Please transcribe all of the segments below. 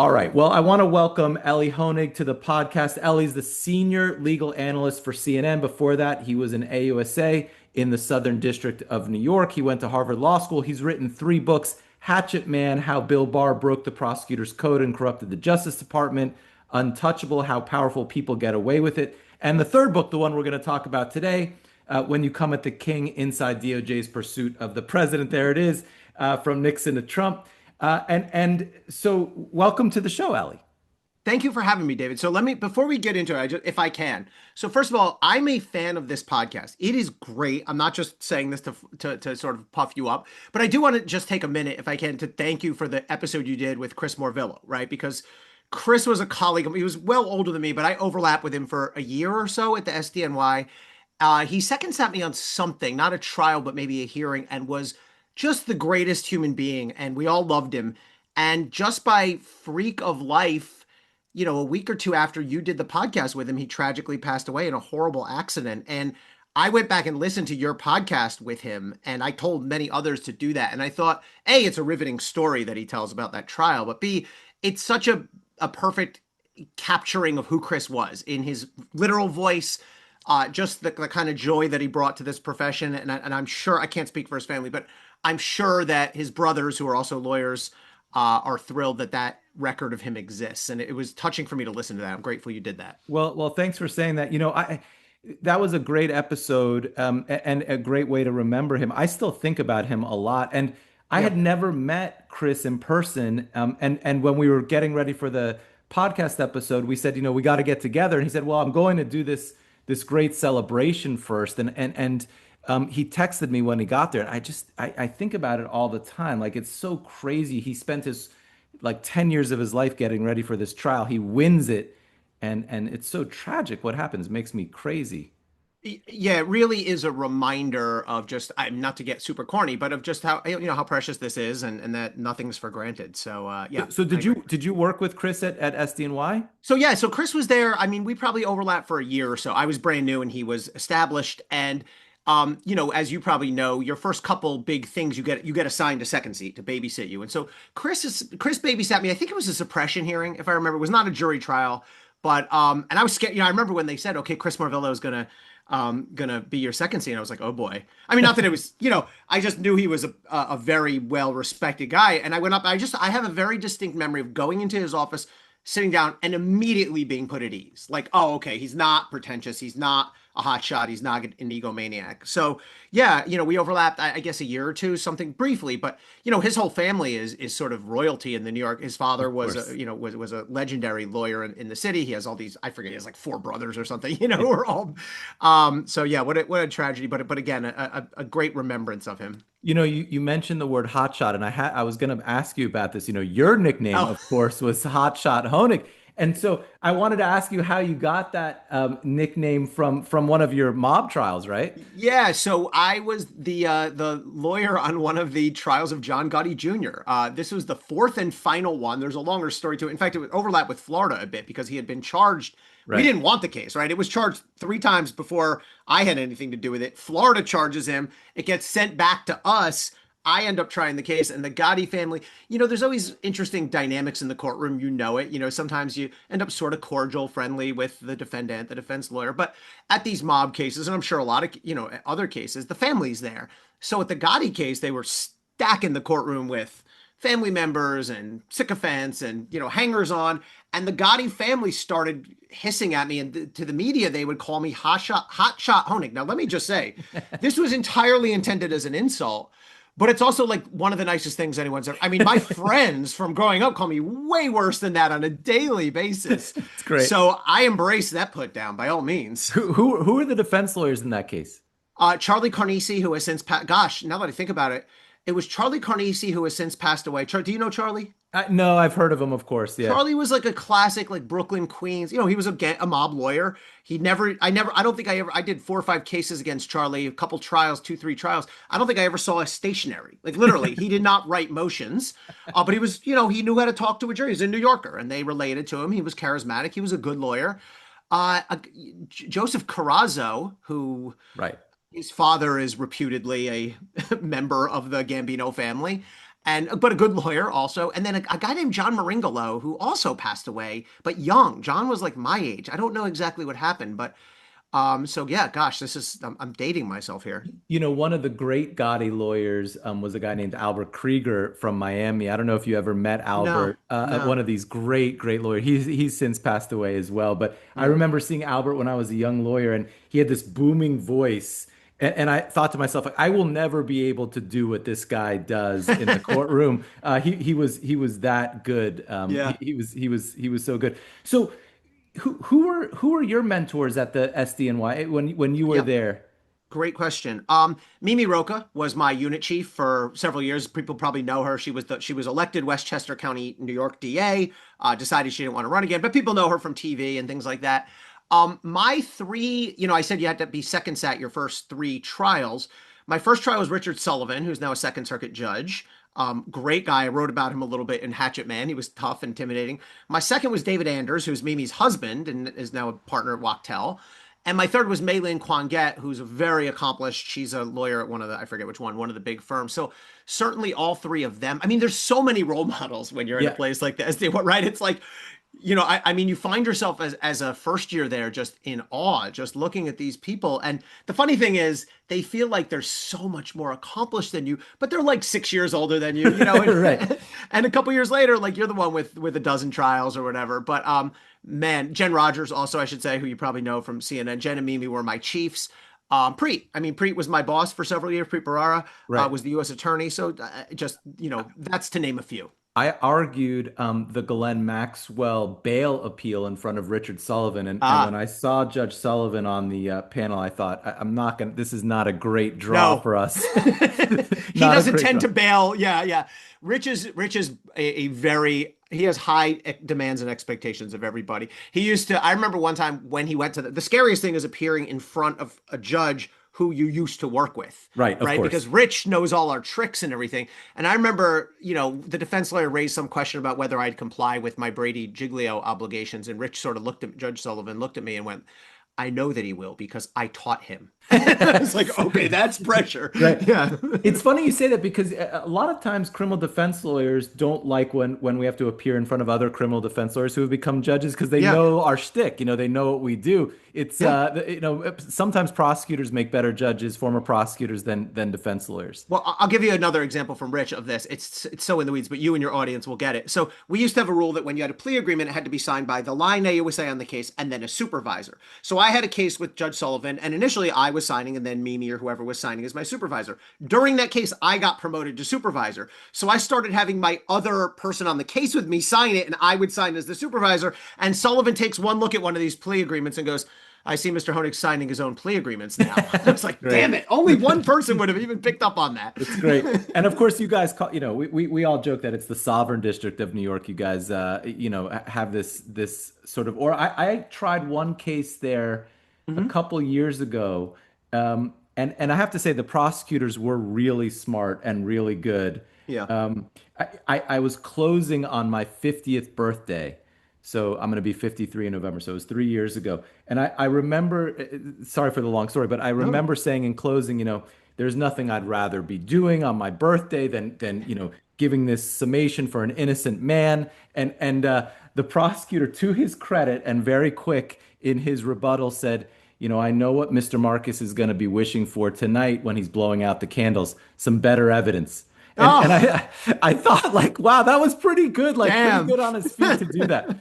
All right. Well, I want to welcome Elie Honig to the podcast. Ellie's the senior legal analyst for CNN. Before that, he was an AUSA in the Southern District of New York. He went to Harvard Law School. He's written three books: Hatchet Man, How Bill Barr Broke the Prosecutor's Code and Corrupted the Justice Department; Untouchable, How Powerful People Get Away with It; and the third book, the one we're going to talk about today, When You Come at the King, Inside DOJ's Pursuit of the President. There it is, from Nixon to Trump. So welcome to the show, Elie. Thank you for having me, David. So before we get into it, if I can. So first of all, I'm a fan of this podcast. It is great. I'm not just saying this to sort of puff you up, but I do want to just take a minute, if I can, to thank you for the episode you did with Chris Morvillo, right? Because Chris was a colleague. He was well older than me, but I overlapped with him for a year or so at the SDNY. He second sat me on something, not a trial, but maybe a hearing, and was just the greatest human being. And we all loved him. And just by freak of life, a week or two after you did the podcast with him, he tragically passed away in a horrible accident. And I went back and listened to your podcast with him, and I told many others to do that. And I thought, A, it's a riveting story that he tells about that trial, but B, it's such a perfect capturing of who Chris was in his literal voice, just the kind of joy that he brought to this profession. And I'm sure, I can't speak for his family, but I'm sure that his brothers, who are also lawyers, are thrilled that that record of him exists. And it was touching for me to listen to that. I'm grateful you did that. Well, thanks for saying that. That was a great episode, and a great way to remember him. I still think about him a lot, and I Yeah. had never met Chris in person. And when we were getting ready for the podcast episode, we said, we got to get together. And he said, well, I'm going to do this great celebration first. And he texted me when he got there. And I think about it all the time. Like, it's so crazy. He spent his like 10 years of his life getting ready for this trial. He wins it. And it's so tragic. What happens makes me crazy. Yeah, it really is a reminder of just, I'm not to get super corny, but of just how precious this is, and that nothing's for granted. So So, yeah, so I did agree. you work with Chris at SDNY? So Chris was there. I mean, we probably overlapped for a year or so. I was brand new and he was established. And as you probably know, your first couple big things, you get assigned a second seat to babysit you. And so Chris babysat me. I think it was a suppression hearing, if I remember. It was not a jury trial, but and I was scared. I remember when they said, okay, Chris Marvillo is gonna be your second seat. And I was like, oh boy. I mean, not that it was, I just knew he was a very well respected guy. And I went up. I have a very distinct memory of going into his office, sitting down, and immediately being put at ease. Like, oh, okay, he's not pretentious. He's not a hotshot. He's not an egomaniac. So yeah, we overlapped, I guess, a year or two, something briefly. But his whole family is sort of royalty in the New York. His father Of was course. was a legendary lawyer in the city. He has all these, I forget, he has like four brothers or something. Who are all. So yeah, what a tragedy. But again, a great remembrance of him. You mentioned the word hotshot, and I was going to ask you about this. Your nickname, Oh, of course, was Hotshot Honig, and so I wanted to ask you how you got that nickname from one of your mob trials, right? yeah, so I was the lawyer on one of the trials of John Gotti Jr. This was the fourth and final one. There's a longer story to it. In fact, it would overlap with Florida a bit because he had been charged. We Right. didn't want the case, right? It was charged three times before I had anything to do with it. Florida charges him. It gets sent back to us. I end up trying the case, and the Gotti family, there's always interesting dynamics in the courtroom. Sometimes you end up sort of cordial, friendly with the defendant, the defense lawyer. But at these mob cases, and I'm sure a lot of, other cases, the family's there. So at the Gotti case, they were stacking the courtroom with family members and sycophants and, hangers on. And the Gotti family started hissing at me, and to the media, they would call me hot shot Honig. Now, let me just say, this was entirely intended as an insult. But it's also like one of the nicest things anyone's ever. I mean, my friends from growing up call me way worse than that on a daily basis. It's great. So I embrace that put down by all means. Who are the defense lawyers in that case? Charlie Carnesi, who has since passed. Gosh, now that I think about it, it was Charlie Carnesi who has since passed away. Do you know Charlie? No, I've heard of him, of course. Yeah. Charlie was like a classic, like Brooklyn, Queens. He was a mob lawyer. I don't think I did 4 or 5 cases against Charlie, a couple trials, 2, 3 trials. I don't think I ever saw a stationary. Like literally, he did not write motions, but he was, he knew how to talk to a jury. He was a New Yorker, and they related to him. He was charismatic. He was a good lawyer. Joseph Carrazzo, who Right. his father is reputedly a member of the Gambino family. but a good lawyer also. And then a guy named John Maringolo who also passed away, but young. John was like my age. I don't know exactly what happened, but so yeah, gosh, I'm dating myself here. One of the great Gotti lawyers was a guy named Albert Krieger from Miami. I don't know if you ever met No, Albert, one no. of these great, great lawyers. He's since passed away as well. But I Yeah. remember seeing Albert when I was a young lawyer, and he had this booming voice. And I thought to myself, like, I will never be able to do what this guy does in the courtroom. He was that good. Yeah. He was so good. So who were your mentors at the SDNY when you were Yeah. there? Great question. Mimi Roca was my unit chief for several years. People probably know her. She was elected Westchester County, New York DA. Decided she didn't want to run again, but people know her from TV and things like that. My three, I said you had to be second sat your first three trials. My first trial was Richard Sullivan, who's now a Second Circuit judge. Great guy. I wrote about him a little bit in Hatchet Man. He was tough, intimidating. My second was David Anders, who's Mimi's husband and is now a partner at Wachtell. And my third was Maylin Kwanget, who's very accomplished. She's a lawyer at I forget which one of the big firms. So certainly all three of them. I mean, there's so many role models when you're in a Yeah. place like this, right? It's like, I mean, you find yourself as a first year there just in awe, just looking at these people. And the funny thing is, they feel like they're so much more accomplished than you, but they're like 6 years older than you, Right. and a couple years later, like you're the one with a dozen trials or whatever. But man, Jen Rogers also, I should say, who you probably know from CNN. Jen and Mimi were my chiefs. Preet was my boss for several years. Preet Bharara Right. was the U.S. attorney. So just, that's to name a few. I argued the Ghislaine Maxwell bail appeal in front of Richard Sullivan, and when Ah, I saw Judge Sullivan on the panel, I thought, I'm not gonna. This is not a great draw no. for us. He Not a doesn't great tend draw. to bail. Yeah, yeah. Rich is a very he has high demands and expectations of everybody. I remember one time when he went to the scariest thing is appearing in front of a judge who you used to work with, Right, of right? Because course. Rich knows all our tricks and everything. And I remember, the defense lawyer raised some question about whether I'd comply with my Brady Giglio obligations. And Rich sort of Judge Sullivan looked at me and went, I know that he will because I taught him. I was like, okay, that's pressure. Right. Yeah. It's funny you say that because a lot of times criminal defense lawyers don't like when we have to appear in front of other criminal defense lawyers who have become judges because they Yeah. know our shtick, they know what we do. It's Yeah. sometimes prosecutors make better judges, former prosecutors than defense lawyers. Well, I'll give you another example from Rich of this. It's so in the weeds, but you and your audience will get it. So we used to have a rule that when you had a plea agreement, it had to be signed by the line AUSA on the case and then a supervisor. So I had a case with Judge Sullivan, and initially I was signing, and then Mimi or whoever was signing as my supervisor. During that case, I got promoted to supervisor. So I started having my other person on the case with me sign it, and I would sign as the supervisor. And Sullivan takes one look at one of these plea agreements and goes, I see Mr. Honig signing his own plea agreements now. I was like, Right. damn it. Only one person would have even picked up on that. It's great. And of course, you guys call, we all joke that it's the sovereign district of New York. You guys, have this sort of, or I tried one case there a Mm-hmm. couple years ago. And I have to say the prosecutors were really smart and really good. Yeah. I was closing on my 50th birthday. So I'm going to be 53 in November. So it was 3 years ago. And I remember, sorry for the long story, but I No. remember saying in closing, there's nothing I'd rather be doing on my birthday than giving this summation for an innocent man. And the prosecutor, to his credit and very quick in his rebuttal, said, I know what Mr. Marcus is going to be wishing for tonight when he's blowing out the candles, some better evidence. And Oh, I thought like, wow, that was pretty good, like pretty damn. good on his feet to do that.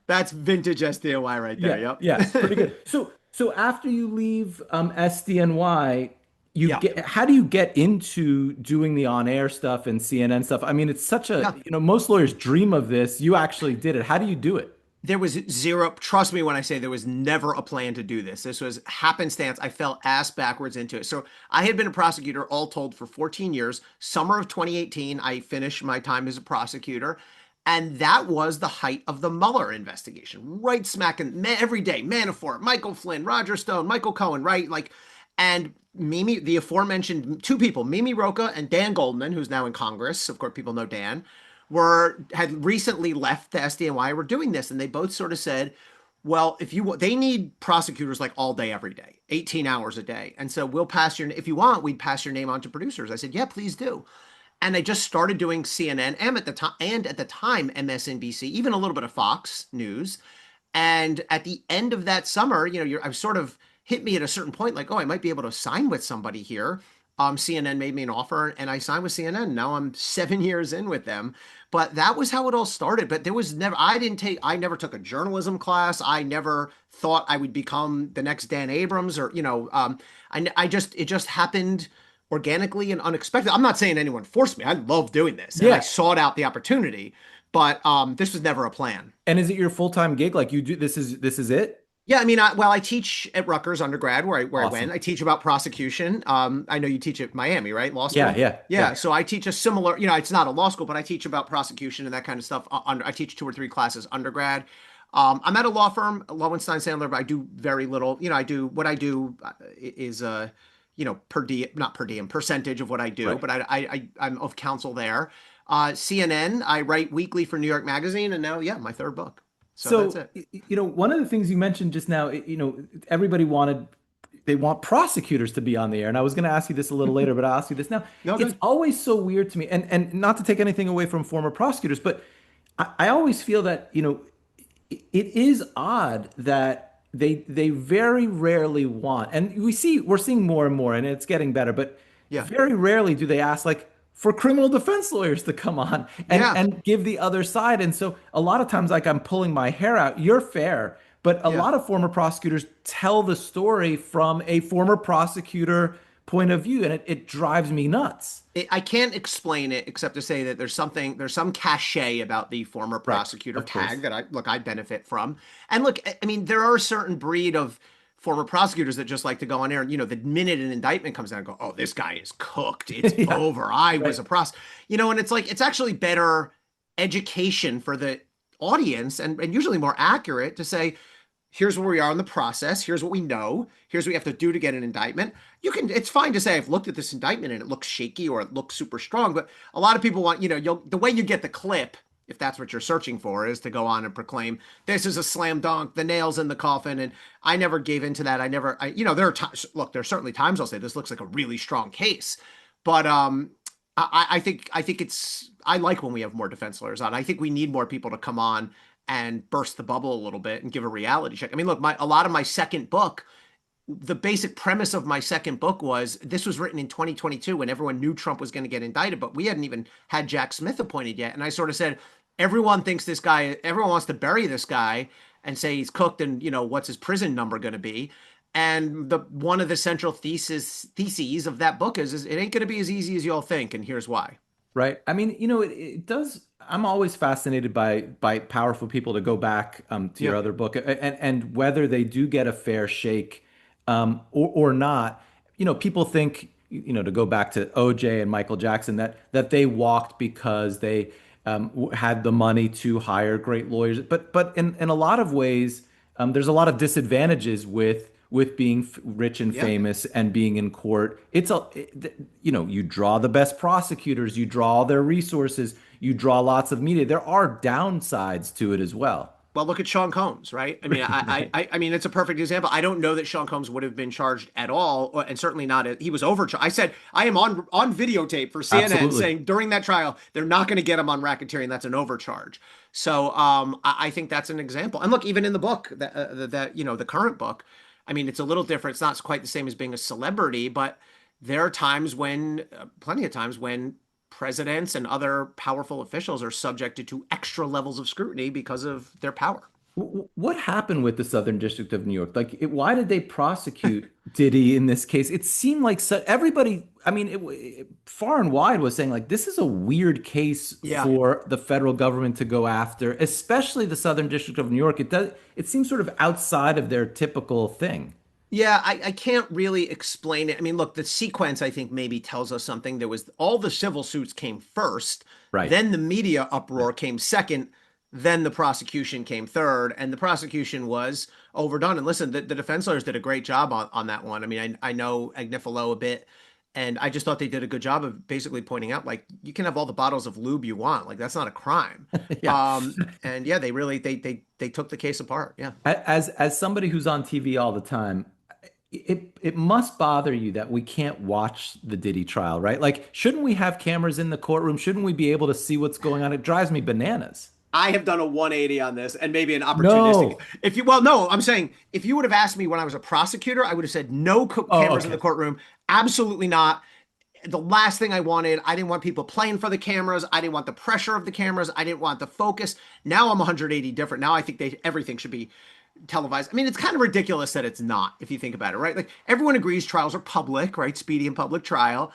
That's vintage SDNY right there. Yeah, Yep. yeah, pretty good. So after you leave SDNY, Yeah. how do you get into doing the on-air stuff and CNN stuff? I mean, it's such a, Yeah. most lawyers dream of this. You actually did it. How do you do it? There was zero, trust me when I say there was never a plan to do this. This was happenstance. I fell ass backwards into it. So I had been a prosecutor all told for 14 years. Summer of 2018, I finished my time as a prosecutor. And that was the height of the Mueller investigation, right smack in every day. Manafort, Michael Flynn, Roger Stone, Michael Cohen, right? Like, and Mimi, the aforementioned two people, Mimi Roca and Dan Goldman, who's now in Congress. Of course, people know Dan, had recently left the SDNY, were doing this, and they both sort of said, well, they need prosecutors like all day, every day, 18 hours a day. And so we'll pass if you want, we'd pass your name on to producers. I said, yeah, please do. and I just started doing CNN and at the time MSNBC, even a little bit of Fox News. And at the end of that summer, I was sort of hit me at a certain point, like, oh, I might be able to sign with somebody here. CNN made me an offer, and I signed with CNN. Now I'm 7 years in with them. But that was how it all started. But there was never, I never took a journalism class. I never thought I would become the next Dan Abrams or, it just happened organically and unexpected. I'm not saying anyone forced me. I love doing this, and I Yeah. sought out the opportunity, but this was never a plan. And is it your full-time gig? Like you do this is it? Yeah, I mean, I teach at Rutgers undergrad where I went. Awesome. I teach about prosecution. I know you teach at Miami, right? Law Yeah, school. yeah, Yeah, yeah. so I teach a similar, it's not a law school, but I teach about prosecution and that kind of stuff. I teach 2 or 3 classes undergrad. I'm at a law firm, Lowenstein Sandler, but I do very little. I do what I do is per diem, not per diem, percentage of what I do, Right. but I'm of counsel there. CNN, I write weekly for New York Magazine, and now, yeah, my third book. So that's So, it. one of the things you mentioned just now, everybody they want prosecutors to be on the air. And I was going to ask you this a little later, but I'll ask you this now. No It's good. always so weird to me, and not to take anything away from former prosecutors, but I always feel that, it is odd that they very rarely want, and we're seeing more and more, and it's getting better, but Yeah. very rarely do they ask like for criminal defense lawyers to come on and Yeah. give the other side. And so a lot of times, like I'm pulling my hair out. You're fair, but a Yeah. lot of former prosecutors tell the story from a former prosecutor point of view, and it drives me nuts. I can't explain it except to say that there's some cachet about the former Right. prosecutor Of course. tag that I benefit from. And look, I mean, there are a certain breed of former prosecutors that just like to go on air and, the minute an indictment comes out, go, oh, this guy is cooked. It's Yeah. over. I was Right. a and it's like, it's actually better education for the audience and usually more accurate to say, here's where we are in the process. Here's what we know. Here's what we have to do to get an indictment. It's fine to say, I've looked at this indictment and it looks shaky or it looks super strong, but a lot of people want, the way you get the clip, if that's what you're searching for, is to go on and proclaim this is a slam dunk, the nails in the coffin. And I never gave into that. There are times, look, there are certainly times I'll say this looks like a really strong case, but I like when we have more defense lawyers on. I think we need more people to come on and burst the bubble a little bit and give a reality check. I mean, look, a lot of my second book, the basic premise of my second book was this was written in 2022 when everyone knew Trump was going to get indicted, but we hadn't even had Jack Smith appointed yet. And I sort of said, everyone wants to bury this guy and say he's cooked and, what's his prison number going to be? And one of the central theses of that book is it ain't going to be as easy as you all think. And here's why. Right. I mean, it does. I'm always fascinated by powerful people to go back to your Yeah. other book and whether they do get a fair shake or not. People think, to go back to OJ and Michael Jackson, that they walked because they had the money to hire great lawyers. But in a lot of ways, there's a lot of disadvantages with being rich and Yeah. famous and being in court. You draw the best prosecutors, you draw all their resources, you draw lots of media. There are downsides to it as well. Well, look at Sean Combs, right? I mean, Right. I mean, it's a perfect example. I don't know that Sean Combs would have been charged at all, and certainly not. He was overcharged. I said I am on videotape for CNN Absolutely. saying during that trial they're not going to get him on racketeering. That's an overcharge. So I think that's an example. And look, even in the book that the current book, I mean, it's a little different. It's not quite the same as being a celebrity, but there are times when, plenty of times when presidents and other powerful officials are subjected to extra levels of scrutiny because of their power. What happened with the Southern District of New York? Like, why did they prosecute Diddy in this case? It seemed like everybody, I mean, far and wide was saying like this is a weird case Yeah. for the federal government to go after, especially the Southern District of New York. It seems sort of outside of their typical thing. Yeah, I can't really explain it. I mean, look, the sequence I think maybe tells us something. There was all the civil suits came first, Right. then the media uproar came second, then the prosecution came third, and the prosecution was overdone. And listen, the defense lawyers did a great job on that one. I mean, I know Agnifilo a bit, and I just thought they did a good job of basically pointing out like you can have all the bottles of lube you want, like that's not a crime. Yeah. And yeah, they really they took the case apart. Yeah. As somebody who's on TV all the time, it must bother you that we can't watch the Diddy trial, right? Like, shouldn't we have cameras in the courtroom? Shouldn't we be able to see what's going on? It drives me bananas. I have done a 180 on this and maybe an opportunistic. No. If you, well, no, I'm saying if you would have asked me when I was a prosecutor, I would have said no Oh, cameras in the okay. courtroom. Absolutely not. The last thing I wanted, I didn't want people playing for the cameras. I didn't want the pressure of the cameras. I didn't want the focus. Now I'm 180 different. Now I think everything should be televised. I mean, it's kind of ridiculous that it's not, if you think about it, right? Like everyone agrees trials are public, right? Speedy and public trial.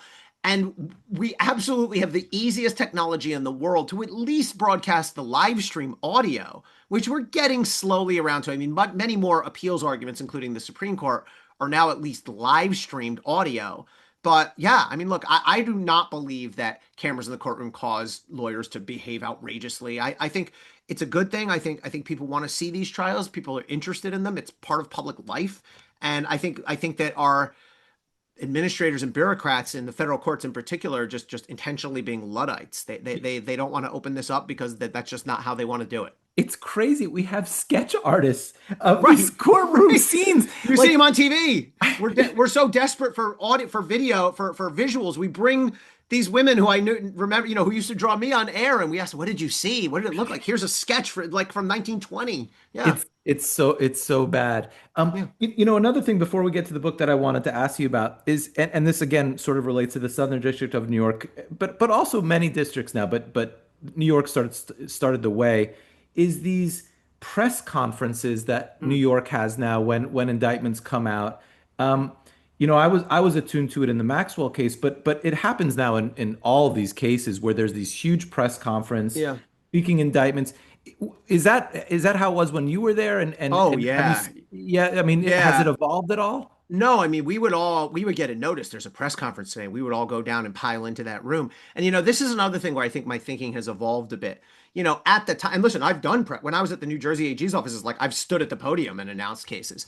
And we absolutely have the easiest technology in the world to at least broadcast the live stream audio, which we're getting slowly around to. I mean, many more appeals arguments, including the Supreme Court, are now at least live streamed audio. But yeah, I mean, look, I do not believe that cameras in the courtroom cause lawyers to behave outrageously. I think it's a good thing. I think people want to see these trials. People are interested in them. It's part of public life. And I think that our administrators and bureaucrats in the federal courts in particular are just intentionally being Luddites. They don't want to open this up because that's just not how they want to do it. It's crazy. We have sketch artists of these Right. courtroom Right. scenes. You see Like, him on TV. We're so desperate for audio, for video, for visuals. We bring these women who I knew remember, who used to draw me on air, and we asked, "What did you see? What did it look like?" Here's a sketch for like from 1920. Yeah, it's so bad. yeah. Another thing before we get to the book that I wanted to ask you about is, and this again sort of relates to the Southern District of New York, but also many districts now, but New York started the way, is these press conferences that New Mm, York has now when indictments come out. Um, I was attuned to it in the Maxwell case, but it happens now in all of these cases where there's these huge press conference yeah. speaking indictments. Is that how it was when you were there? Oh And have you? yeah, Yeah, I mean, has it yeah. evolved at all? No, I mean, we would get a notice. There's a press conference today. We would all go down and pile into that room. And this is another thing where I think my thinking has evolved a bit. At the time, and listen, I've done when I was at the New Jersey AG's offices, like I've stood at the podium and announced cases.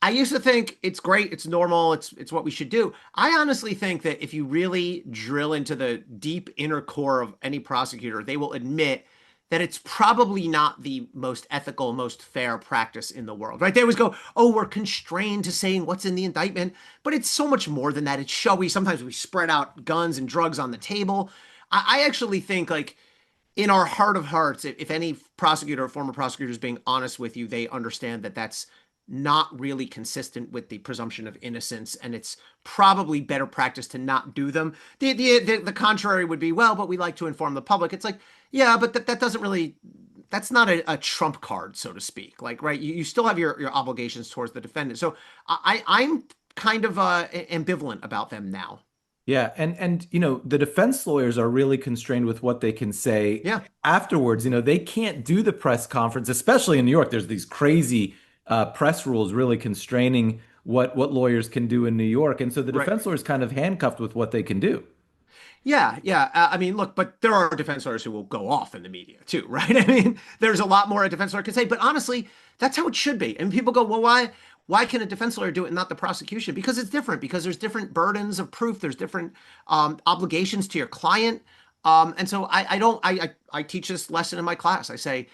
I used to think it's great, it's normal, it's what we should do. I honestly think that if you really drill into the deep inner core of any prosecutor, they will admit that it's probably not the most ethical, most fair practice in the world, right? They always go, oh, we're constrained to saying what's in the indictment, but it's so much more than that. It's showy. Sometimes we spread out guns and drugs on the table. I actually think, like, in our heart of hearts, if any prosecutor or former prosecutor is being honest with you, they understand that that's not really consistent with the presumption of innocence, and it's probably better practice to not do them. The contrary would be, well, but we like to inform the public. It's like, yeah, but that doesn't really, that's not a trump card, so to speak. Like, right, you still have your obligations towards the defendant. So I'm kind of ambivalent about them now. Yeah, and the defense lawyers are really constrained with what they can say Yeah, afterwards. They can't do the press conference, especially in New York. There's these crazy press rules really constraining what lawyers can do in New York, and so the right. defense lawyers kind of handcuffed with what they can do. Yeah, yeah. I mean, look, but there are defense lawyers who will go off in the media too, right? I mean, there's a lot more a defense lawyer can say, but honestly, that's how it should be. And people go, well, why can a defense lawyer do it and not the prosecution? Because it's different, because there's different burdens of proof, there's different obligations to your client. And so I teach this lesson in my class. I say,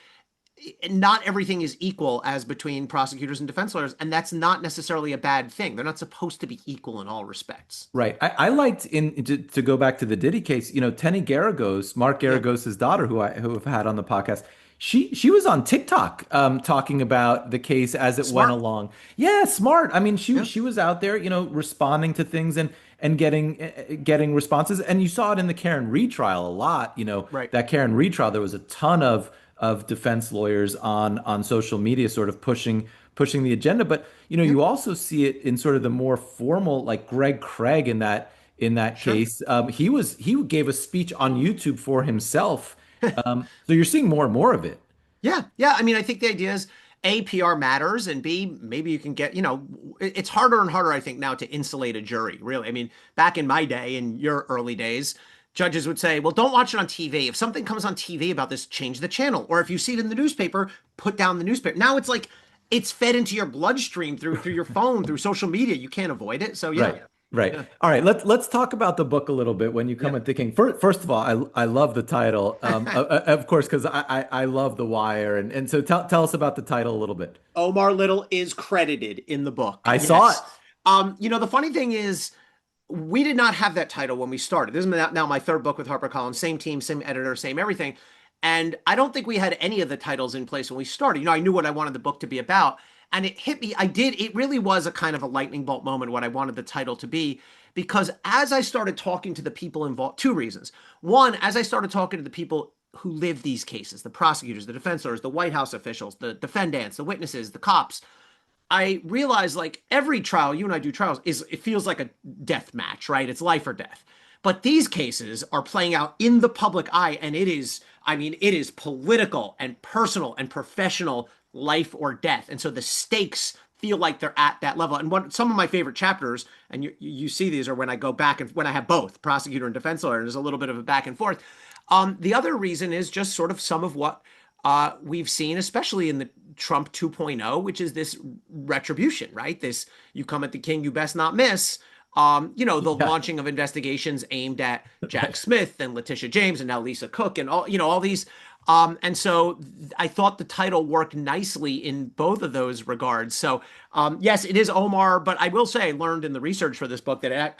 not everything is equal as between prosecutors and defense lawyers, and that's not necessarily a bad thing. They're not supposed to be equal in all respects. Right. I liked to go back to the Diddy case, Tenny Garagos, Mark Yeah, Garagos' daughter, who have had on the podcast. She was on TikTok talking about the case as it went smart. along. Yeah, smart. I mean, she Yeah, she was out there, responding to things and getting responses. And you saw it in the Karen Reed trial a lot. right. That Karen Reed trial, there was a ton of defense lawyers on social media sort of pushing the agenda. But Yeah, you also see it in sort of the more formal, like Greg Craig in that sure. case. He gave a speech on YouTube for himself. So you're seeing more and more of it. Yeah, yeah. I mean, I think the idea is A, PR matters, and B, maybe you can get, it's harder and harder, I think, now to insulate a jury, really. I mean, back in my day, in your early days, judges would say, well, don't watch it on TV. If something comes on TV about this, change the channel. Or if you see it in the newspaper, put down the newspaper. Now it's like it's fed into your bloodstream through your phone, through social media. You can't avoid it. So yeah, Right. Right. yeah, All right. Let's talk about the book a little bit when you come yeah. at thinking. First of all, I love the title, of course, because I love The Wire, and so tell us about the title a little bit. Omar Little is credited in the book. I saw it. Yes. The funny thing is, we did not have that title when we started. This is now my third book with HarperCollins, same team, same editor, same everything. And I don't think we had any of the titles in place when we started. I knew what I wanted the book to be about. And it hit me. It really was a kind of a lightning bolt moment what I wanted the title to be. Because as I started talking to the people involved, two reasons. One, as I started talking to the people who live these cases, the prosecutors, the defense lawyers, the White House officials, the defendants, the witnesses, the cops, I realize like every trial, you and I do trials, it feels like a death match, right? It's life or death. But these cases are playing out in the public eye, and it is political and personal and professional life or death. And so the stakes feel like they're at that level. And some of my favorite chapters, and you see these, are when I go back and when I have both prosecutor and defense lawyer, and there's a little bit of a back and forth. The other reason is just sort of some of what we've seen, especially in the Trump 2.0, which is this retribution, right? This, you come at the king, you best not miss. The Yeah. launching of investigations aimed at Jack Smith and Letitia James and now Lisa Cook and all these. And so I thought the title worked nicely in both of those regards. So, yes, it is Omar, but I will say I learned in the research for this book that,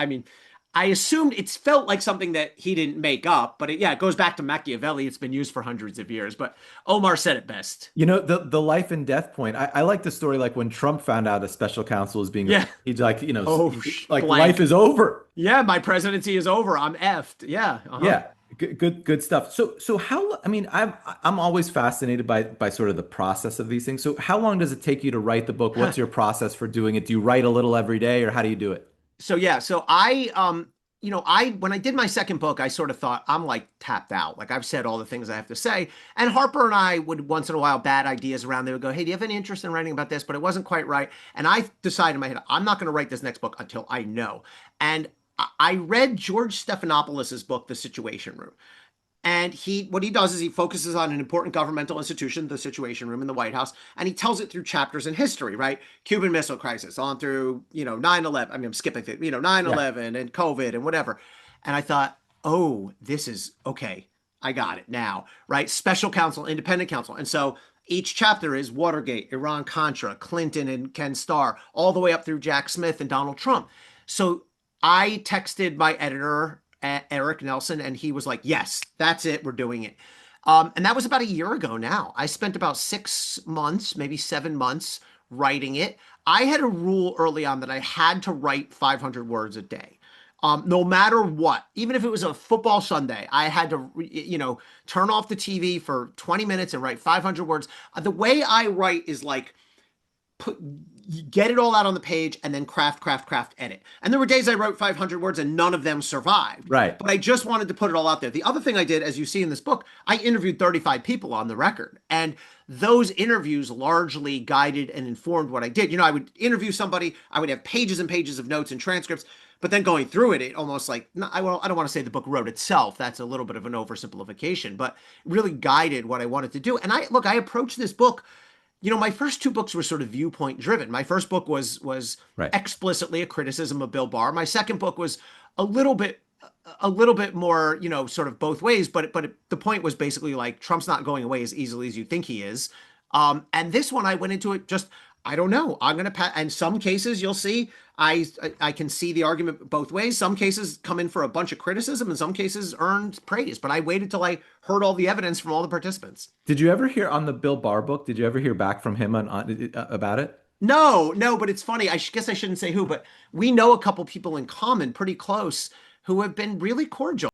I assumed it's felt like something that he didn't make up, but it goes back to Machiavelli. It's been used for hundreds of years, but Omar said it best. The life and death point. I like the story like when Trump found out a special counsel was being Yeah. he's like, Oh, like life blank. is over. Yeah, my presidency is over. I'm effed. Yeah. Uh-huh. Yeah. Good stuff. So how, I'm always fascinated by sort of the process of these things. So how long does it take you to write the book? What's your process for doing it? Do you write a little every day or how do you do it? So yeah, so I when I did my second book, I sort of thought I'm like tapped out. Like I've said all the things I have to say. And Harper and I would once in a while bat ideas around. They would go, "Hey, do you have any interest in writing about this?" But it wasn't quite right. And I decided in my head, I'm not going to write this next book until I know. And I read George Stephanopoulos' book, The Situation Room. And what he does is he focuses on an important governmental institution, the Situation Room in the White House, and he tells it through chapters in history, right? Cuban Missile Crisis, on through, 9/11. I'm skipping things, Yeah. 9/11 and COVID and whatever. And I thought, oh, this is okay. I got it now, right? Special counsel, independent counsel. And so each chapter is Watergate, Iran Contra, Clinton and Ken Starr, all the way up through Jack Smith and Donald Trump. So I texted my editor, Eric Nelson, and he was like, yes, that's it. We're doing it. And that was about a year ago now. I spent about 6 months, maybe 7 months writing it. I had a rule early on that I had to write 500 words a day. No matter what, even if it was a football Sunday, I had to, turn off the TV for 20 minutes and write 500 words. The way I write is like, put get it all out on the page and then craft, edit. And there were days I wrote 500 words and none of them survived. Right. But I just wanted to put it all out there. The other thing I did, as you see in this book, I interviewed 35 people on the record. And those interviews largely guided and informed what I did. I would interview somebody, I would have pages and pages of notes and transcripts. But then going through it, it almost like, I don't want to say the book wrote itself. That's a little bit of an oversimplification, but really guided what I wanted to do. And I approached this book, my first two books were sort of viewpoint driven. My first book was Right. explicitly a criticism of Bill Barr. My second book was a little bit more, sort of both ways. But the point was basically like Trump's not going away as easily as you think he is. And this one, I went into it just, I don't know. I'm gonna pass. And some cases you'll see, I can see the argument both ways. Some cases come in for a bunch of criticism, and some cases earned praise. But I waited till I heard all the evidence from all the participants. Did you ever hear on the Bill Barr book? Did you ever hear back from him about it? No, but it's funny. I guess I shouldn't say who, but we know a couple people in common, pretty close, who have been really cordial.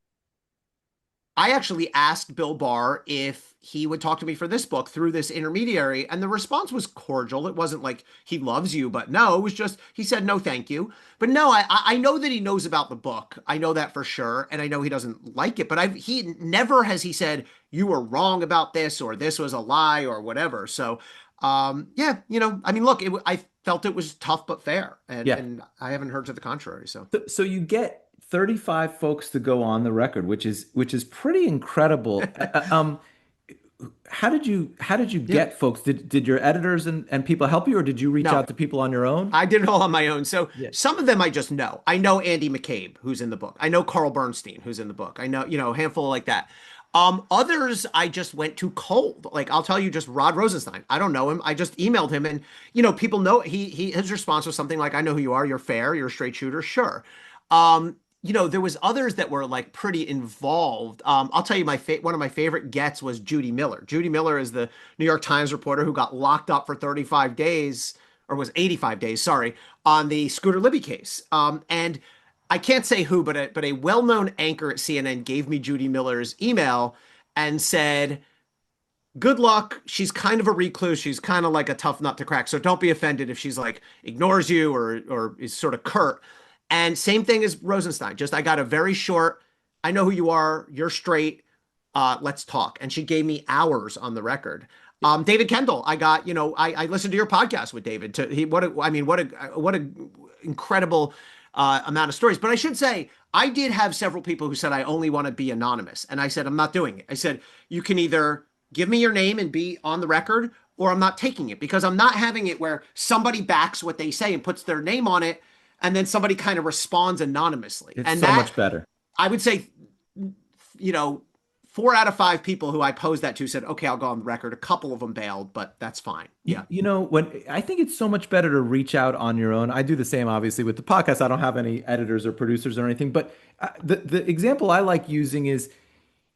I actually asked Bill Barr if he would talk to me for this book through this intermediary, and the response was cordial. It wasn't like he loves you, but no, it was just he said no, thank you. But no, I know that he knows about the book. I know that for sure, and I know he doesn't like it. But he never has he said you were wrong about this or this was a lie or whatever. So, yeah, look, I felt it was tough but fair, and Yeah. I haven't heard to the contrary. So. So you get 35 folks to go on the record, which is pretty incredible. How did you Yeah. get folks? Did your editors and people help you, or did you reach No, out to people on your own? I did it all on my own. So Yeah. some of them I just know. I know Andy McCabe, who's in the book. I know Carl Bernstein, who's in the book. I know, a handful like that. Others I just went too cold. Like I'll tell you, just Rod Rosenstein. I don't know him. I just emailed him, and people know his response was something like, "I know who you are. You're fair. You're a straight shooter. Sure." There was others that were like pretty involved. I'll tell you, one of my favorite gets was Judy Miller. Judy Miller is the New York Times reporter who got locked up for 35 days, or was 85 days, sorry, on the Scooter Libby case. And I can't say who, but a well-known anchor at CNN gave me Judy Miller's email and said, "Good luck. She's kind of a recluse. She's kind of like a tough nut to crack. So don't be offended if she's like ignores you or is sort of curt." And same thing as Rosenstein. Just I got a very short, "I know who you are. You're straight. Let's talk." And she gave me hours on the record. David Kendall, I listened to your podcast with David. What a incredible amount of stories. But I should say, I did have several people who said, "I only want to be anonymous." And I said, "I'm not doing it." I said, "You can either give me your name and be on the record, or I'm not taking it, because I'm not having it where somebody backs what they say and puts their name on it, and then somebody kind of responds anonymously." It's And so that, much better. I would say, 4 out of 5 people who I posed that to said, "Okay, I'll go on the record." A couple of them bailed, but that's fine. Yeah. When I think it's so much better to reach out on your own. I do the same, obviously, with the podcast. I don't have any editors or producers or anything, but the example I like using is,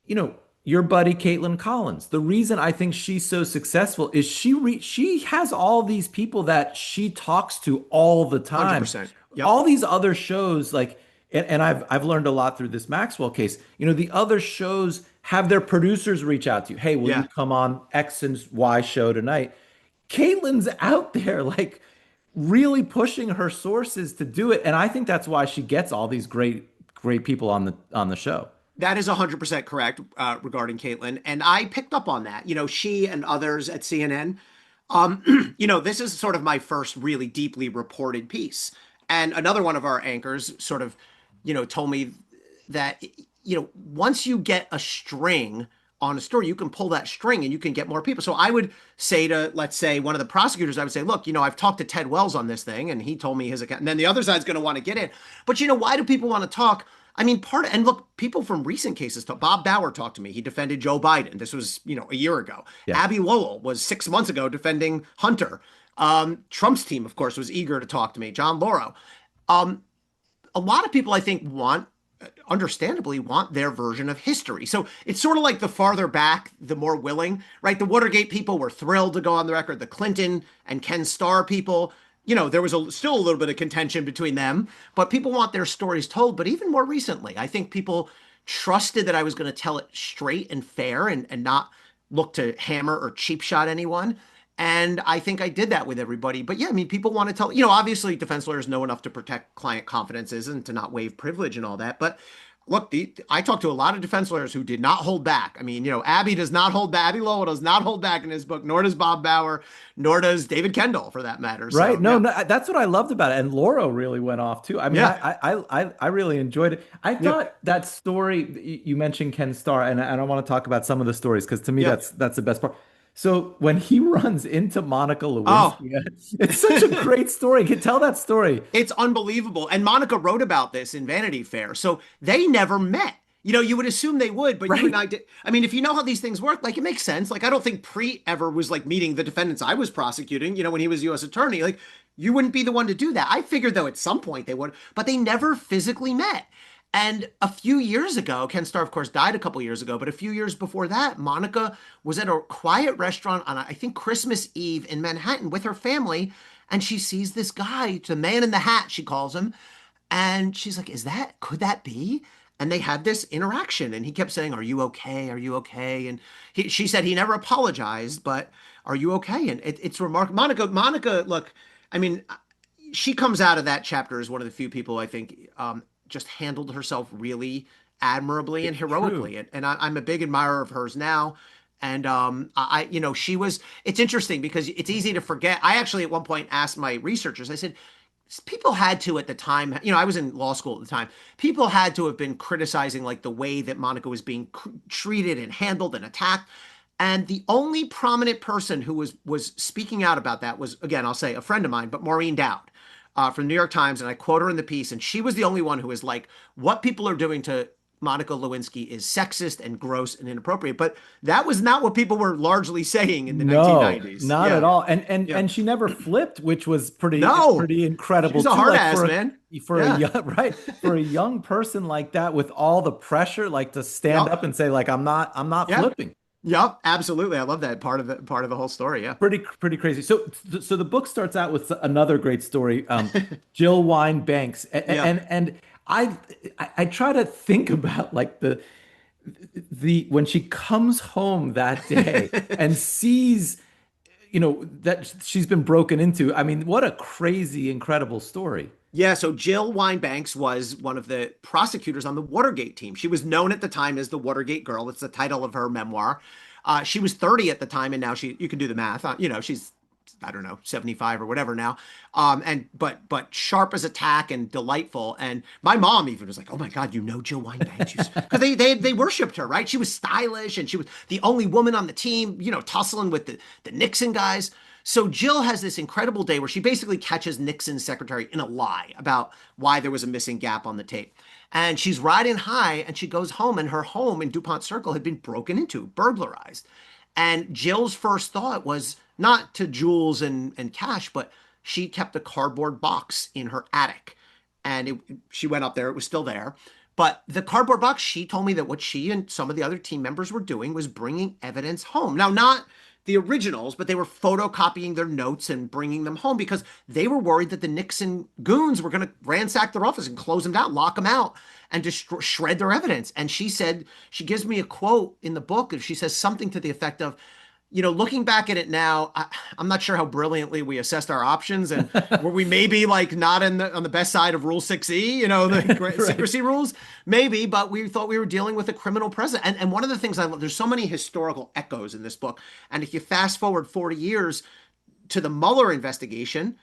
you know, your buddy Caitlin Collins. The reason I think she's so successful is she has all these people that she talks to all the time. 100%. Yep. All these other shows, like, and I've learned a lot through this Maxwell case. The other shows have their producers reach out to you. Hey, will you Yeah. come on X and Y show tonight? Caitlin's out there like really pushing her sources to do it, and I think that's why she gets all these great people on the show. That is 100% correct regarding Caitlin. And I picked up on that. She and others at CNN. This is sort of my first really deeply reported piece. And another one of our anchors sort of, told me that, once you get a string on a story, you can pull that string and you can get more people. So I would say to, let's say, one of the prosecutors, I would say, "Look, I've talked to Ted Wells on this thing, and he told me his account." And then the other side's going to want to get in. But why do people want to talk? I mean, and look, people from recent cases talk. Bob Bauer talked to me. He defended Joe Biden. This was, a year ago. Yeah. Abby Lowell was 6 months ago defending Hunter. Trump's team, of course, was eager to talk to me. John Lauro. A lot of people, I think, understandably want their version of history. So it's sort of like the farther back, the more willing, right? The Watergate people were thrilled to go on the record. The Clinton and Ken Starr people, there was still a little bit of contention between them, but people want their stories told. But even more recently, I think people trusted that I was going to tell it straight and fair and not look to hammer or cheap shot anyone. And I think I did that with everybody. But yeah, I mean, people want to tell, obviously defense lawyers know enough to protect client confidences and to not waive privilege and all that. But look, I talked to a lot of defense lawyers who did not hold back. I mean, Abby does not hold back. Abby Lowell does not hold back in his book, nor does Bob Bauer, nor does David Kendall, for that matter. Right. So, No, yeah. no, that's what I loved about it. And Lauro really went off too. I mean, Yeah. I really enjoyed it. I Yeah. thought that story you mentioned Ken Starr, and I want to talk about some of the stories because to me Yeah. that's the best part. So when he runs into Monica Oh, Lewinsky, it's such a great story. You can tell that story. it's unbelievable. And Monica wrote about this in Vanity Fair. So they never met. You would assume they would, but you and Right. I did. I mean, if you know how these things work, like, it makes sense. Like, I don't think Preet ever was like meeting the defendants I was prosecuting, when he was U.S. attorney. Like, you wouldn't be the one to do that. I figured, though, at some point they would, but they never physically met. And a few years ago, Ken Starr, of course, died a couple years ago, but a few years before that, Monica was at a quiet restaurant on, I think, Christmas Eve in Manhattan with her family, and she sees this guy, the man in the hat, she calls him, and she's like, could that be? And they had this interaction, and he kept saying, "Are you okay? Are you okay?" And she said he never apologized, but "Are you okay?" And it's remarkable. Monica, look, I mean, she comes out of that chapter as one of the few people I think just handled herself really admirably and It's true. heroically. And I'm a big admirer of hers now. And she was. It's interesting because it's easy to forget. I actually at one point asked my researchers. I said, people had to at the time, I was in law school at the time. People had to have been criticizing like the way that Monica was being treated and handled and attacked. And the only prominent person who was speaking out about that was, again, I'll say a friend of mine, but Maureen Dowd from the New York Times. And I quote her in the piece. And she was the only one who was like, what people are doing to Monica Lewinsky is sexist and gross and inappropriate. But that was not what people were largely saying in the No, 1990s. not at Yeah. all. And Yeah. and she never flipped, which was No, pretty incredible she's a too. hard Like ass, man. for a Yeah. young right for a young person like that with all the pressure, like to stand Yep. up and say like I'm not Yeah. flipping. Yep. Absolutely. I love that part of the whole story. Yeah. Pretty crazy. So the book starts out with another great story. Jill Wine Banks, Yeah. and I try to think about like the when she comes home that day and sees that she's been broken into. I mean, what a crazy, incredible story. Yeah, so Jill Wine-Banks was one of the prosecutors on the Watergate team. She was known at the time as the Watergate Girl. It's the title of her memoir. She was 30 at the time, and now you can do the math. She's I don't know 75 or whatever now. And but sharp as a tack and delightful. And my mom even was like, "Oh my God, you know Jill Wine-Banks?" Because they worshipped her, right? She was stylish, and she was the only woman on the team. Tussling with the Nixon guys. So Jill has this incredible day where she basically catches Nixon's secretary in a lie about why there was a missing gap on the tape. And she's riding high and she goes home, and her home in DuPont Circle had been broken into, burglarized. And Jill's first thought was not to jewels and cash, but she kept a cardboard box in her attic. And she went up there, it was still there. But the cardboard box, she told me that what she and some of the other team members were doing was bringing evidence home. Now, not the originals, but they were photocopying their notes and bringing them home because they were worried that the Nixon goons were going to ransack their office and close them down, lock them out, and shred their evidence. And she said, she gives me a quote in the book, and she says something to the effect of, looking back at it now, I'm not sure how brilliantly we assessed our options, and were we maybe like not on the best side of Rule 6E, the Right. secrecy rules, maybe, but we thought we were dealing with a criminal president. And one of the things I love, there's so many historical echoes in this book, and if you fast forward 40 years to the Mueller investigation,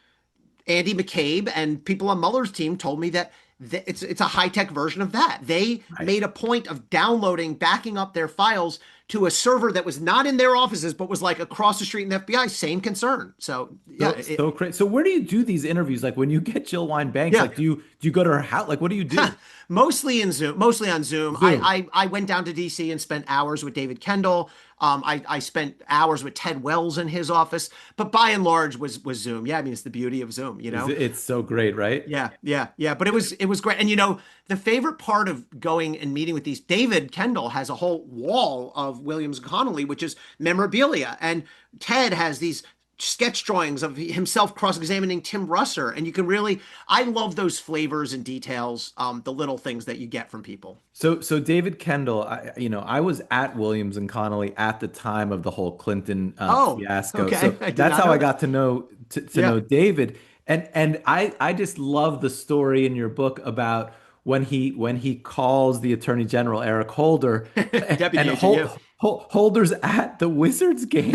Andy McCabe and people on Mueller's team told me that it's a high-tech version of that. They Right. made a point of downloading, backing up their files to a server that was not in their offices, but was like across the street in the FBI. Same concern. So yeah, So crazy. So where do you do these interviews? Like when you get Jill Wine Banks, yeah. like do you go to her house? Like what do you do? Mostly in Zoom, mostly on Zoom. Zoom. I went down to DC and spent hours with David Kendall. I spent hours with Ted Wells in his office, but by and large was Zoom. Yeah, I mean it's the beauty of Zoom, It's so great, right? Yeah. But it was great. And the favorite part of going and meeting with these, David Kendall has a whole wall of Williams and Connolly, which is memorabilia, and Ted has these sketch drawings of himself cross-examining Tim Russer, and you can really, I love those flavors and details, the little things that you get from people. So David Kendall, I was at Williams and Connolly at the time of the whole Clinton Oh, fiasco. okay. So I did that's not how know I that. got to know to Yeah. know David. And I just love the story in your book about when he calls the Attorney General Eric Holder Deputy and AG, yeah. Holder's at the Wizards game.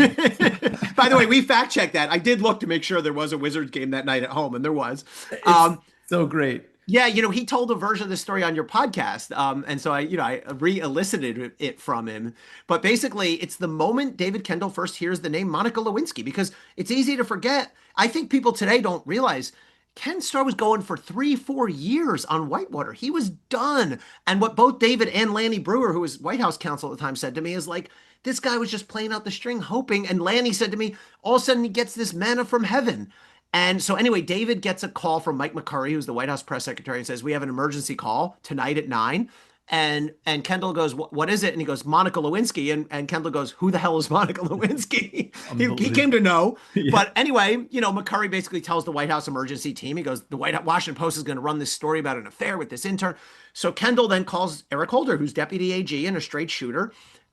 By the way, we fact checked that. I did look to make sure there was a Wizards game that night at home, and there was. It's so great. Yeah, he told a version of the story on your podcast, and so I re-elicited it from him. But basically, it's the moment David Kendall first hears the name Monica Lewinsky, because it's easy to forget. I think people today don't realize Ken Starr was going for 3-4 years on Whitewater. He was done. And what both David and Lanny Brewer, who was White House counsel at the time, said to me is like, this guy was just playing out the string, hoping. And Lanny said to me, all of a sudden he gets this manna from heaven. And so anyway, David gets a call from Mike McCurry, who's the White House press secretary, and says, we have an emergency call tonight at 9. And Kendall goes, what is it? And he goes, Monica Lewinsky. And Kendall goes, who the hell is Monica Lewinsky? He came to know. Yeah. But anyway, McCurry basically tells the White House emergency team, he goes, the Washington Post is going to run this story about an affair with this intern. So Kendall then calls Eric Holder, who's deputy AG and a straight shooter.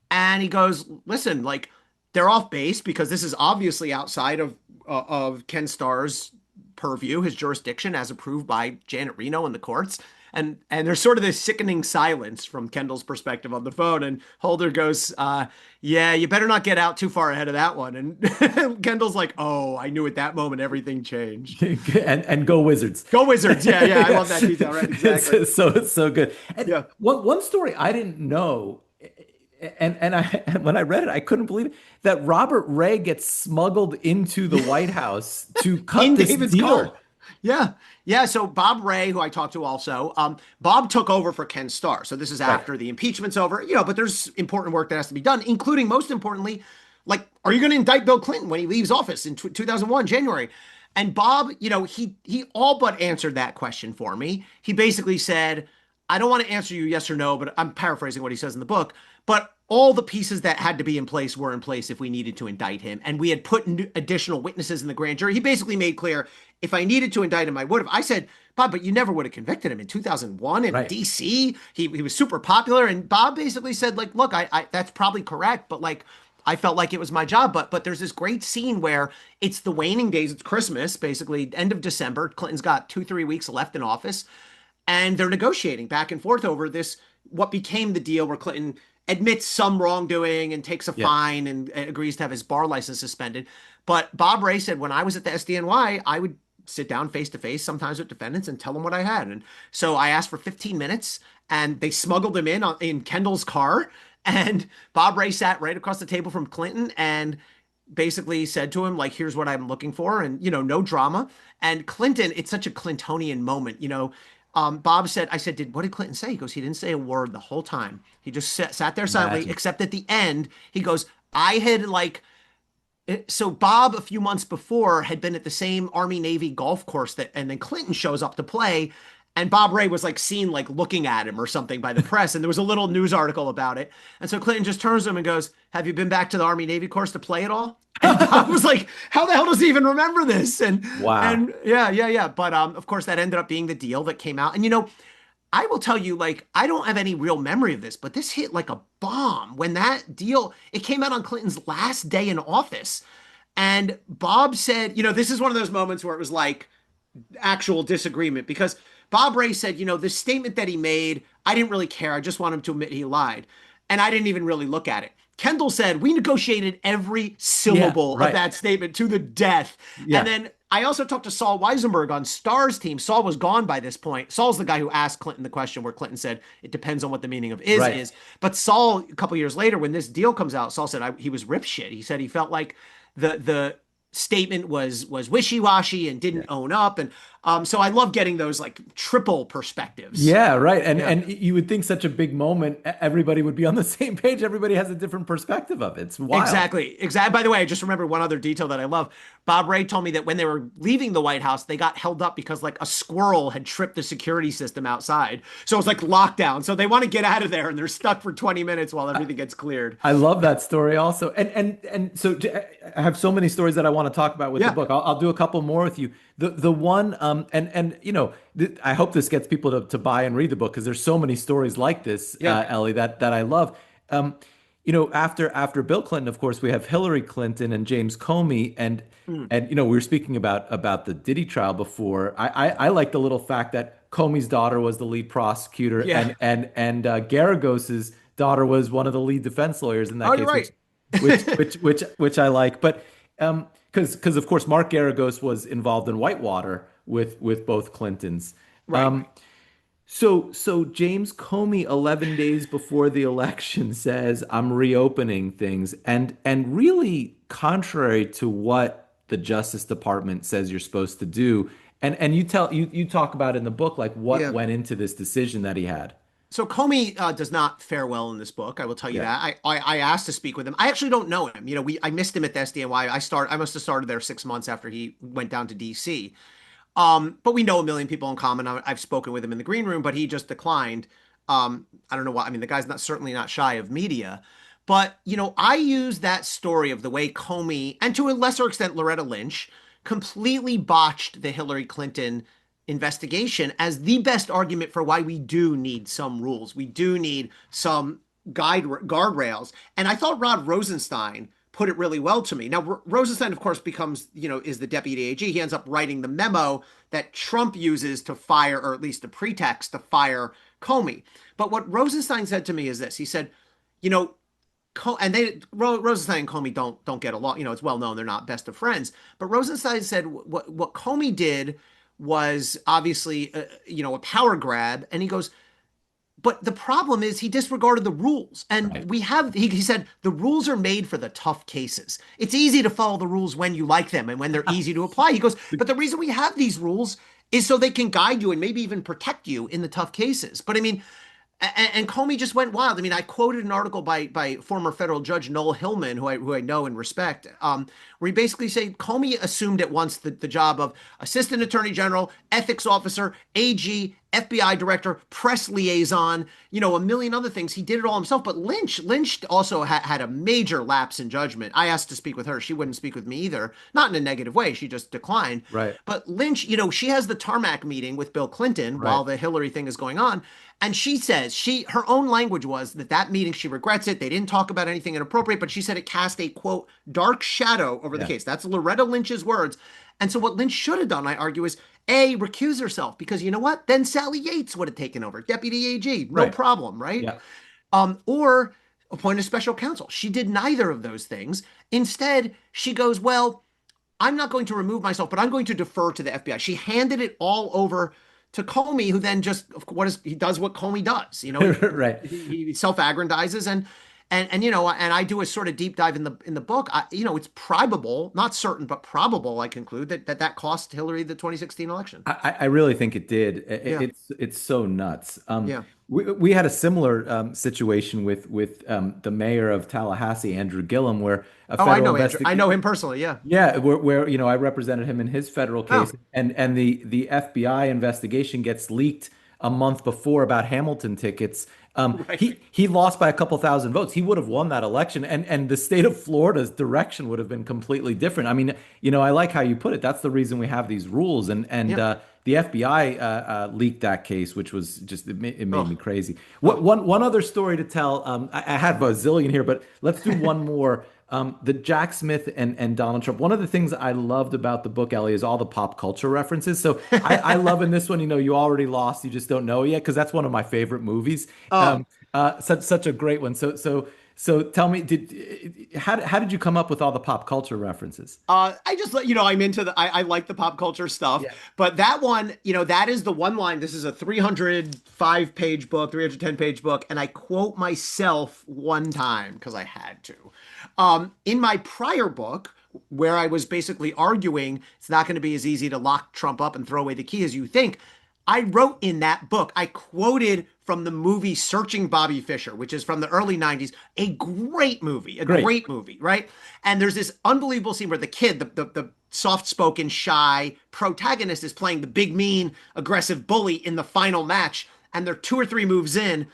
And he goes, listen, like, they're off base because this is obviously outside of Ken Starr's purview, his jurisdiction, as approved by Janet Reno and the courts. And there's sort of this sickening silence from Kendall's perspective on the phone. And Holder goes, yeah, you better not get out too far ahead of that one. And Kendall's like, oh, I knew at that moment everything changed. and go Wizards. Go Wizards. Yeah. I love that detail. Right, exactly. It's so good. And Yeah. one story I didn't know, and when I read it, I couldn't believe it, that Robert Ray gets smuggled into the White House to cut In this David's deal. car. Yeah. Yeah. So Bob Ray, who I talked to also, Bob took over for Ken Starr. So this is Right. after the impeachment's over, but there's important work that has to be done, including most importantly, like, are you going to indict Bill Clinton when he leaves office in 2001, January? And Bob, he all but answered that question for me. He basically said, I don't want to answer you yes or no, but I'm paraphrasing what he says in the book. But all the pieces that had to be in place were in place if we needed to indict him. And we had put additional witnesses in the grand jury. He basically made clear if I needed to indict him, I would have. I said, Bob, but you never would have convicted him in 2001 in Right. DC. He was super popular. And Bob basically said, like, look, I that's probably correct, but like, I felt like it was my job. But there's this great scene where it's the waning days. It's Christmas, basically, end of December. Clinton's got 2, 3 weeks left in office. And they're negotiating back and forth over this, what became the deal where Clinton admits some wrongdoing and takes a Yeah. fine and agrees to have his bar license suspended. But Bob Ray said, when I was at the SDNY, I would sit down face to face, sometimes with defendants, and tell them what I had. And so I asked for 15 minutes, and they smuggled him in Kendall's car. And Bob Ray sat right across the table from Clinton and basically said to him, like, here's what I'm looking for. And, no drama. And Clinton, it's such a Clintonian moment. Bob said, I said, what did Clinton say? He goes, he didn't say a word the whole time. He just sat there silently, Imagine. except at the end, he goes, I had like, so Bob a few months before had been at the same Army Navy golf course and then Clinton shows up to play. And Bob Ray was like seen like looking at him or something by the press. And there was a little news article about it. And so Clinton just turns to him and goes, have you been back to the Army Navy course to play at all? And Bob was like, how the hell does he even remember this? And Wow. and yeah, yeah, yeah. But of course that ended up being the deal that came out. And I will tell you, like, I don't have any real memory of this, but this hit like a bomb when that deal, it came out on Clinton's last day in office. And Bob said, this is one of those moments where it was like actual disagreement because Bob Ray said, the statement that he made, I didn't really care. I just want him to admit he lied. And I didn't even really look at it. Kendall said, we negotiated every Yeah. syllable of Right. that statement to the death. And Yeah. then I also talked to Saul Weisenberg on Starr's team. Saul was gone by this point. Saul's the guy who asked Clinton the question where Clinton said, it depends on what the meaning of is Right. is. But Saul, a couple years later, when this deal comes out, Saul said he was rip shit. He said he felt like the statement was wishy-washy and Yeah. didn't own up. And so I love getting those like triple perspectives. Yeah, right. And Yeah. and you would think such a big moment, everybody would be on the same page. Everybody has a different perspective of it. It's wild. Exactly. Exactly. By the way, I just remember one other detail that I love. Bob Ray told me that when they were leaving the White House, they got held up because like a squirrel had tripped the security system outside. So it was like lockdown. So they want to get out of there and they're stuck for 20 minutes while everything gets cleared. I love that story also. And so I have so many stories that I want to talk about with the Yeah. book. I'll do a couple more with you. The one and I hope this gets people to buy and read the book because there's so many stories like this, Yeah. Ellie, that I love. After Bill Clinton, of course, we have Hillary Clinton and James Comey, Mm. and we were speaking about the Diddy trial before. I like the little fact that Comey's daughter was the lead prosecutor, Yeah. and Garagos's daughter was one of the lead defense lawyers in that Oh, you're case, right. which I like. But because of course Mark Garagos was involved in Whitewater with both Clintons. Right. Um, so James Comey, 11 days before the election, says, "I'm reopening things," and really contrary to what the Justice Department says you're supposed to do. And you talk about in the book like what Yeah. went into this decision that he had. So Comey does not fare well in this book. I will tell you Yeah. that. I asked to speak with him. I actually don't know him. I missed him at the SDNY. I must have started there 6 months after he went down to DC. But we know a million people in common. I've spoken with him in the green room, but he just declined. I don't know why. I mean, the guy's certainly not shy of media. But, I use that story of the way Comey, and to a lesser extent, Loretta Lynch, completely botched the Hillary Clinton investigation as the best argument for why we do need some rules. We do need some guardrails. And I thought Rod Rosenstein put it really well to me. Now, Rosenstein, of course, becomes, is the deputy AG. He ends up writing the memo that Trump uses to fire, or at least a pretext to fire Comey. But what Rosenstein said to me is this. He said, you know, Rosenstein and Comey don't get along. It's well known they're not best of friends. But Rosenstein said what Comey did was obviously a power grab, and he goes, But the problem is he disregarded the rules. And Right. he said, the rules are made for the tough cases. It's easy to follow the rules when you like them and when they're easy to apply. He goes, but the reason we have these rules is so they can guide you and maybe even protect you in the tough cases. But I mean, and Comey just went wild. I mean, I quoted an article by former federal judge Noel Hillman, who I know and respect, where he basically said Comey assumed at once the job of assistant attorney general, ethics officer, AG, FBI director, press liaison, a million other things. He did it all himself. But Lynch also had a major lapse in judgment. I asked to speak with her. She wouldn't speak with me either. Not in a negative way. She just declined. Right. But Lynch, she has the tarmac meeting with Bill Clinton Right. while the Hillary thing is going on. And she says her own language was that meeting, she regrets it. They didn't talk about anything inappropriate, but she said it cast a, quote, dark shadow over the Yeah. case. That's Loretta Lynch's words. And so what Lynch should have done, I argue, is A, recuse herself, because you know what? Then Sally Yates would have taken over, deputy AG, no Right. problem, right? Yeah. Or appoint a special counsel. She did neither of those things. Instead, she goes, well, I'm not going to remove myself, but I'm going to defer to the FBI. She handed it all over to Comey, who then just he does what Comey does. Right. He self-aggrandizes and I do a sort of deep dive in the book. It's probable, not certain, but probable. I conclude that cost Hillary the 2016 election. I really think it did. Yeah, It's so nuts. yeah. We had a similar situation with the mayor of Tallahassee, Andrew Gillum, where a Oh, I federal know Andrew. I know him personally. Yeah. yeah, where I represented him in his federal Oh, case, and the FBI investigation gets leaked a month before about Hamilton tickets. right. He lost by a couple thousand votes. He would have won that election, and the state of Florida's direction would have been completely different. I mean, I like how you put it. That's the reason we have these rules, and Yeah. the FBI leaked that case, which was just it made me Oh, crazy. oh. One other story to tell. I have a zillion here, but let's do one more. The Jack Smith and Donald Trump. One of the things I loved about the book, Ellie, is all the pop culture references. So I love in this one, you already lost, you just don't know it yet, because that's one of my favorite movies. Oh. Such a great one. So tell me, how did you come up with all the pop culture references? I just let I'm into I like the pop culture stuff, Yeah. but that one, that is the one line. This is a 305-page book, 310-page book, and I quote myself one time because I had to. In my prior book, where I was basically arguing it's not going to be as easy to lock Trump up and throw away the key as you think, I wrote in that book, I quoted from the movie Searching Bobby Fischer, which is from the early 90s, a great movie, great movie, right? And there's this unbelievable scene where the kid, the soft-spoken, shy protagonist is playing the big, mean, aggressive bully in the final match, and they're 2 or 3 moves in,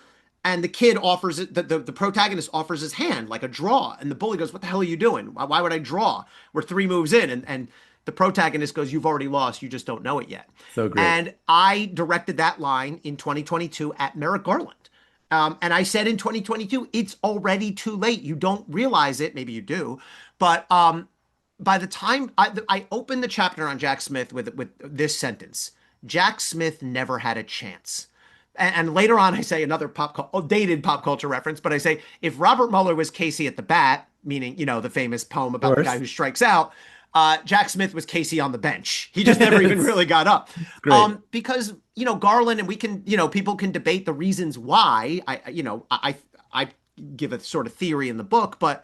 and the kid offers it, the protagonist offers his hand like a draw, and the bully goes, what the hell are you doing? Why would I draw? We're 3 moves in, and the protagonist goes, you've already lost, you just don't know it yet. So great. And I directed that line in 2022 at Merrick Garland. And I said in 2022, it's already too late. You don't realize it. Maybe you do. But by the time I opened the chapter on Jack Smith with this sentence, Jack Smith never had a chance. And later on, I say another dated pop culture reference, but I say, if Robert Mueller was Casey at the bat, meaning, the famous poem about the guy who strikes out, Jack Smith was Casey on the bench. He just never even really got up. Great. Because, Garland, and we can, people can debate the reasons why. I give a sort of theory in the book, but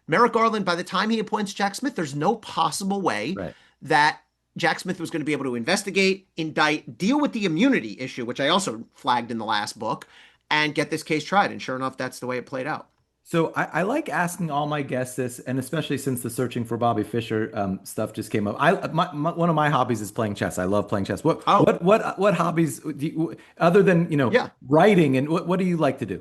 Merrick Garland, by the time he appoints Jack Smith, there's no possible way Right. that Jack Smith was going to be able to investigate, indict, deal with the immunity issue, which I also flagged in the last book, and get this case tried. And sure enough, that's the way it played out. So I like asking all my guests this, and especially since the searching for Bobby Fischer stuff just came up. One of my hobbies is playing chess. I love playing chess. Oh. What hobbies do you, other than Yeah. writing, and what do you like to do?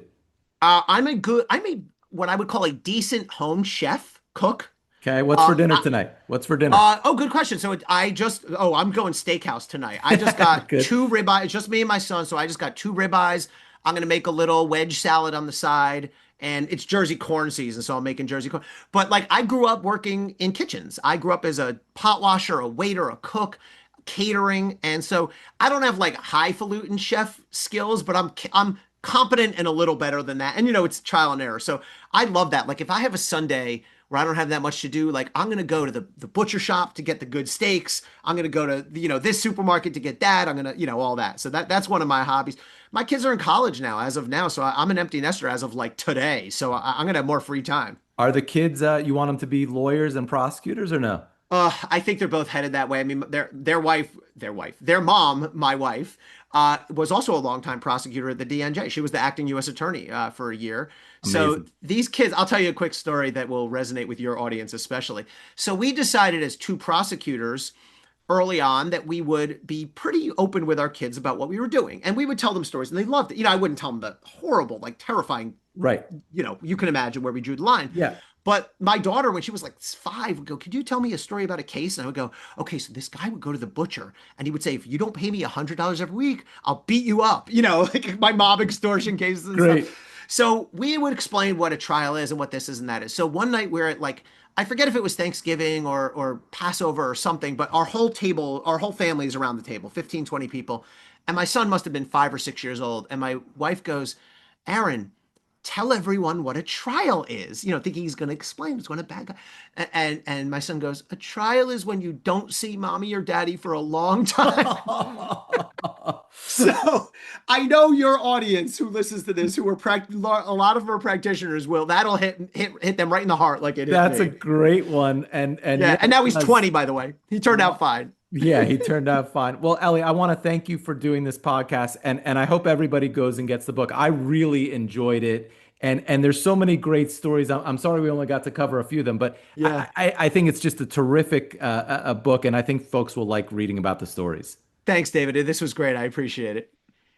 I'm a what I would call a decent home chef, cook. Okay, what's for dinner tonight? What's for dinner? Good question. So I'm going steakhouse tonight. I just got Good. 2 ribeyes. It's just me and my son. So I just got 2 ribeyes. I'm going to make a little wedge salad on the side. And it's Jersey corn season, so I'm making Jersey corn. But I grew up working in kitchens. I grew up as a pot washer, a waiter, a cook, catering. And so I don't have highfalutin chef skills, but I'm competent and a little better than that. And it's trial and error. So I love that. If I have a Sunday where I don't have that much to do. Like I'm gonna go to the butcher shop to get the good steaks. I'm gonna go to this supermarket to get that. I'm gonna all that. So that's one of my hobbies. My kids are in college now, as of now, so I'm an empty nester as of like today. So I'm gonna have more free time. Are the kids, you want them to be lawyers and prosecutors or no? I think they're both headed that way. I mean, their mom, my wife, was also a longtime prosecutor at the DNJ. She was the acting U.S. attorney for a year. So Amazing. these kids, I'll tell you a quick story that will resonate with your audience especially. So we decided as two prosecutors early on that we would be pretty open with our kids about what we were doing, and we would tell them stories, and they loved it. I wouldn't tell them the horrible, like terrifying, Right. you can imagine where we drew the line. Yeah. But my daughter, when she was like 5, would go, "Could you tell me a story about a case?" And I would go, "Okay, so this guy would go to the butcher and he would say, if you don't pay me $100 every week, I'll beat you up." Like my mob extortion cases and Great. stuff. So we would explain what a trial is and what this is and that is. So one night we're at like, I forget if it was Thanksgiving or Passover or something, but our whole family is around the table, 15, 20 people. And my son must have been 5 or 6 years old. And my wife goes, "Aaron, tell everyone what a trial is," thinking he's going to explain it's when a bad guy. And my son goes, "A trial is when you don't see mommy or daddy for a long time." So I know your audience who listens to this, who are a lot of them are practitioners, that'll hit them right in the heart like it hit That's a me. great one. And Yeah, yeah, and now he's because 20, by the way. He turned out fine. yeah, he turned out fine. Well, Ellie, I want to thank you for doing this podcast, and I hope everybody goes and gets the book. I really enjoyed it, and there's so many great stories. I'm sorry we only got to cover a few of them, but Yeah. I think it's just a terrific a book, and I think folks will like reading about the stories. Thanks, David. This was great. I appreciate it.